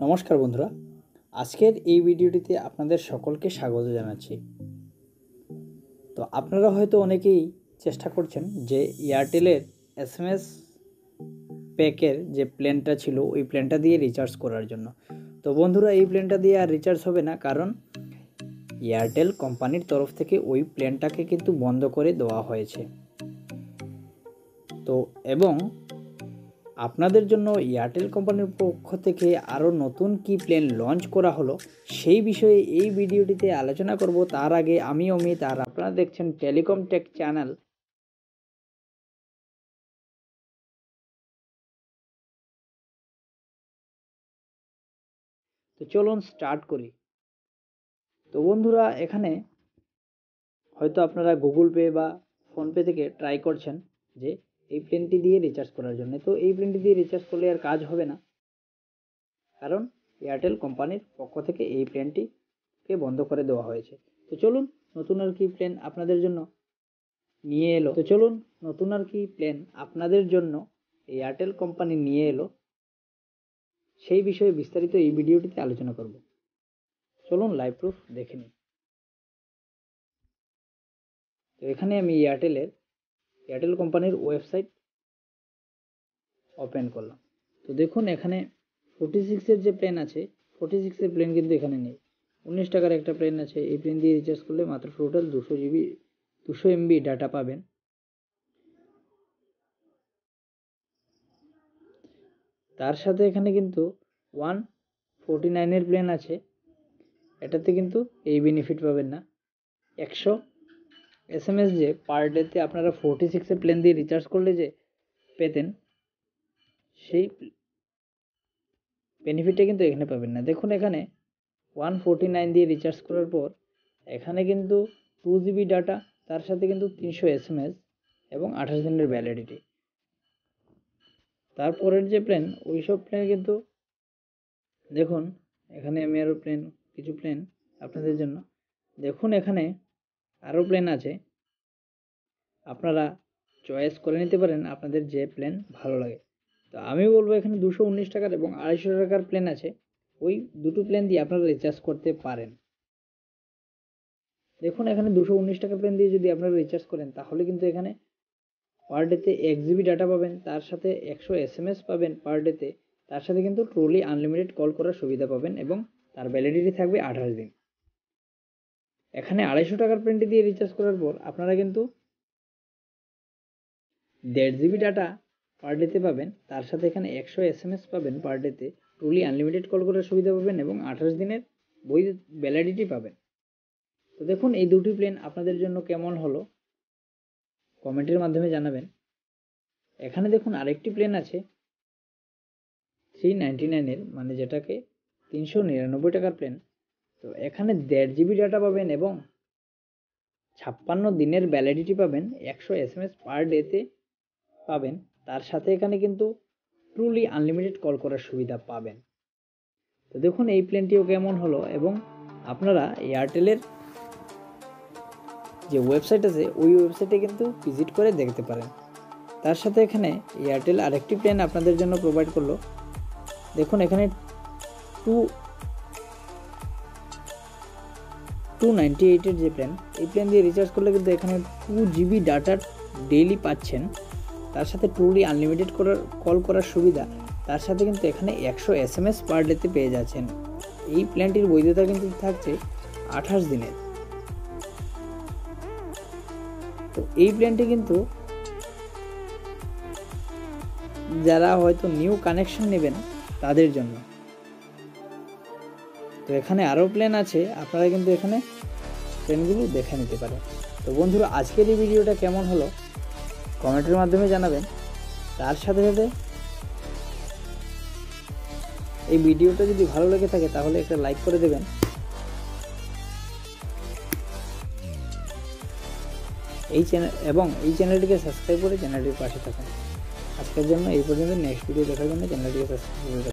নমস্কার বন্ধুরা, আজকের এই ভিডিওটিতে আপনাদের সকলকে স্বাগত জানাচ্ছি। তো আপনারা হয়তো অনেকেই চেষ্টা করছেন যে এয়ারটেলের এসএমএস প্যাকের যে প্ল্যানটা ছিল ওই প্ল্যানটা দিয়ে রিচার্জ করার জন্য। তো বন্ধুরা, এই প্ল্যানটা দিয়ে আর রিচার্জ হবে না, কারণ এয়ারটেল কোম্পানির তরফ থেকে ওই প্ল্যানটাকে কিন্তু বন্ধ করে দেওয়া হয়েছে। তো এবং আপনাদের জন্য এয়ারটেল কোম্পানির পক্ষ থেকে আরও নতুন কি প্ল্যান লঞ্চ করা হলো সেই বিষয়ে এই ভিডিওটিতে আলোচনা করব। তার আগে আমি অমিত, আর আপনারা দেখছেন টেলিকম টেক চ্যানেল। তো চলুন স্টার্ট করি। তো বন্ধুরা, এখানে হয়তো আপনারা গুগল পে বা ফোনপে থেকে ট্রাই করছেন যে এই প্ল্যানটি দিয়ে রিচার্জ করার জন্য। তো এই প্ল্যানটি দিয়ে রিচার্জ করলে আর কাজ হবে না, কারণ এয়ারটেল কোম্পানির পক্ষ থেকে এই প্ল্যানটিকে বন্ধ করে দেওয়া হয়েছে। তো চলুন নতুন আর কি প্ল্যান আপনাদের জন্য নিয়ে এলো এয়ারটেল কোম্পানি নিয়ে এলো সেই বিষয়ে বিস্তারিত এই ভিডিওটিতে আলোচনা করব। চলুন লাইভ প্রুফ দেখে নিই। তো এখানে আমি এয়ারটেল কোম্পানির ওয়েবসাইট ওপেন করলাম। তো দেখুন, এখানে 46-এর যে প্ল্যান আছে, 46-এর প্ল্যান কিন্তু এখানে নেই। 19 টাকার একটা প্ল্যান আছে। এই প্ল্যান দিয়ে রিচার্জ করলে মাত্র টোটাল 200 MB ডাটা পাবেন। তার সাথে এখানে কিন্তু 149-এর প্ল্যান আছে, এটাতে কিন্তু এই বেনিফিট পাবেন না। 100 SMS যে পার ডেতে আপনারা 46-এর প্ল্যান দিয়ে রিচার্জ করলে যে পেতেন, সেই বেনিফিটটা কিন্তু এখানে পাবেন না। দেখুন, এখানে 149 দিয়ে রিচার্জ করার পর এখানে কিন্তু 2GB ডাটা, তার সাথে কিন্তু 300 SMS এবং 28 দিনের ভ্যালিডিটি। তারপরের যে প্ল্যান, ওই সব প্ল্যান কিন্তু দেখুন, এখানে আমি আরও কিছু প্ল্যান আপনাদের জন্য দেখুন, এখানে আরও প্ল্যান আছে, আপনারা চয়েস করে নিতে পারেন আপনাদের যে প্ল্যান ভালো লাগে। তো আমি বলবো এখানে 219 টাকার এবং 250 টাকার প্ল্যান আছে, ওই দুটো প্ল্যান দিয়ে আপনারা রিচার্জ করতে পারেন। দেখুন, এখানে 219 টাকার প্ল্যান দিয়ে যদি আপনারা রিচার্জ করেন, তাহলে কিন্তু এখানে পার ডেতে 1GB ডাটা পাবেন, তার সাথে 100 SMS পাবেন পার ডেতে, তার সাথে কিন্তু ট্রুলি আনলিমিটেড কল করার সুবিধা পাবেন এবং তার ভ্যালিডিটি থাকবে 28 দিন। এখানে 250 টাকার প্ল্যানটি দিয়ে রিচার্জ করার পর আপনারা কিন্তু 1.5GB ডাটা পার ডেতে পাবেন, তার সাথে এখানে 100 SMS পাবেন পার ডেতে, ট্রুলি আনলিমিটেড কল করার সুবিধা পাবেন এবং 28 দিনের বই ভ্যালিডিটি পাবেন। তো দেখুন, এই দুটি প্ল্যান আপনাদের জন্য কেমন হলো কমেন্টের মাধ্যমে জানাবেন। এখানে দেখুন আরেকটি প্ল্যান আছে 399-এর, মানে যেটাকে 399 টাকার প্ল্যান। তো এখানে 1.5GB ডাটা পাবেন এবং 56 দিনের ভ্যালিডিটি পাবেন, 100 SMS পার ডেতে পাবেন, তার সাথে এখানে কিন্তু ট্রুলি আনলিমিটেড কল করার সুবিধা পাবেন। তো দেখুন এই প্ল্যানটিও কেমন হলো, এবং আপনারা এয়ারটেলের যে ওয়েবসাইট আছে ওই ওয়েবসাইটে কিন্তু ভিজিট করে দেখতে পারেন। তার সাথে এখানে এয়ারটেল আরেকটি প্ল্যান আপনাদের জন্য প্রোভাইড করলো। দেখুন, এখানে 298-এর যে প্ল্যান, এই প্ল্যান দিয়ে রিচার্জ করলে কিন্তু এখানে 2GB ডাটা ডেইলি পাচ্ছেন, তার সাথে ট্রুলি আনলিমিটেড কল করার সুবিধা, তার সাথে কিন্তু এখানে 100 SMS পার ডেতে পেয়ে যাচ্ছেন। এই প্ল্যানটির বৈধতা কিন্তু থাকছে 28 দিনের। তো এই প্ল্যানটি কিন্তু যারা হয়তো নিউ কানেকশন নেবেন তাদের জন্য। তো এখানে আরও প্ল্যান আছে, আপনারা কিন্তু এখানে প্ল্যানগুলো দেখে নিতে পারেন। তো বন্ধুরা, আজকের এই ভিডিওটা কেমন হলো কমেন্টের মাধ্যমে জানাবেন। তার সাথে সাথে এই ভিডিওটা যদি ভালো লেগে থাকে তাহলে একটা লাইক করে দেবেন। এই চ্যানেলটিকে সাবস্ক্রাইব করে চ্যানেলটির পাশে থাকুন। আজকের জন্য এই পর্যন্ত। নেক্সট ভিডিও দেখার জন্য চ্যানেলটিকে সাবস্ক্রাইব করে